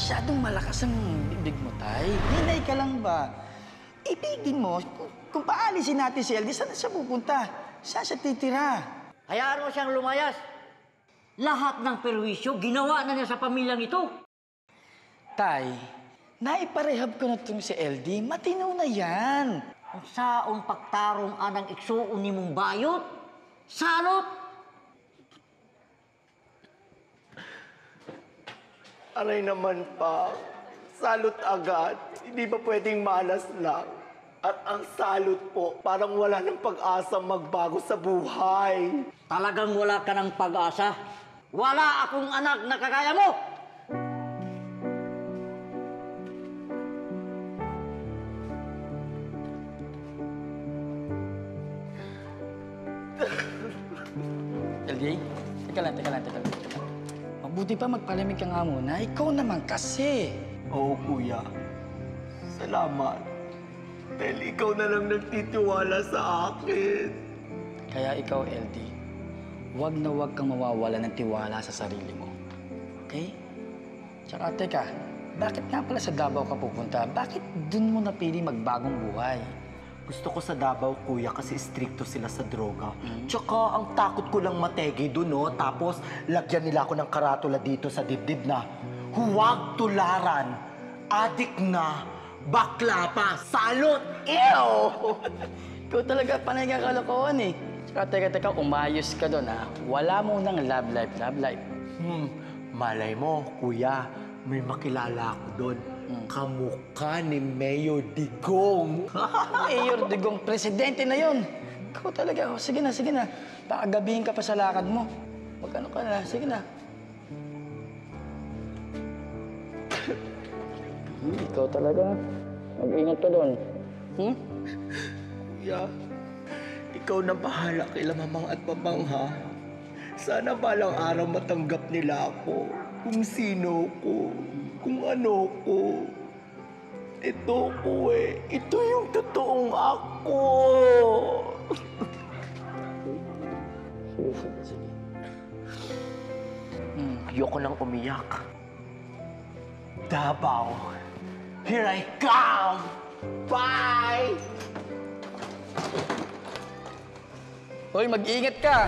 Masyadong malakas ang bibig mo, Tay. Hinay ka lang ba? Ibigin mo, kung paalisin natin si LD, saan siya pupunta? Saan siya titira? Hayaan mo siyang lumayas. Lahat ng perwisyo, ginawa na niya sa pamilyang ito. Tay, naiparehab ko na itong si LD. Matino na yan. Kung saong pagtarong anang iksuon ni mong bayot, salot! Aray naman pa, salot agad. Hindi ba pwedeng malas lang? At ang salot po, parang wala ng pag-asa magbago sa buhay. Talagang wala ka ng pag-asa. Wala akong anak na kagaya mo! LD, teka lang. Mabuti pa magpalamig ka nga muna. Ikaw naman kasi. Oo, kuya. Salamat. Dahil ikaw na lang nagtitiwala sa akin. Kaya ikaw, LD, huwag na huwag kang mawawala ng tiwala sa sarili mo. Okay? Tsaka, teka, bakit nga pala sa Davao ka pupunta? Bakit dun mo napili magbagong buhay? Gusto ko sa Davao, kuya, kasi stricto sila sa droga. Tsaka, ang takot ko lang mategi doon, no? Tapos, lagyan nila ako ng karatula dito sa dibdib na huwag tularan, adik na, bakla pa, salot, ew! Ikaw talaga panay ka kalokohan eh. Tsaka, teka, umayos ka doon, ha? Wala mo nang love life. Malay mo, kuya, may makilala ako doon. Kamukha ni Mayor Digong. Mayor Digong, presidente na yun. Ikaw talaga, sige na. Baka gabihin ka pa sa lakad mo. Magkano ka na, sige na. Ikaw talaga. Mag-ingat ka doon. Kuya, ikaw na bahala kila mamang at papang, ha? Sana balang araw matanggap nila ako. Kung sino ko, kung ano ko. Ito ko eh. Ito yung totoong ako. Sige. Ayoko nang umiyak. Davao, here I come! Bye! Hoy, mag-ingat ka!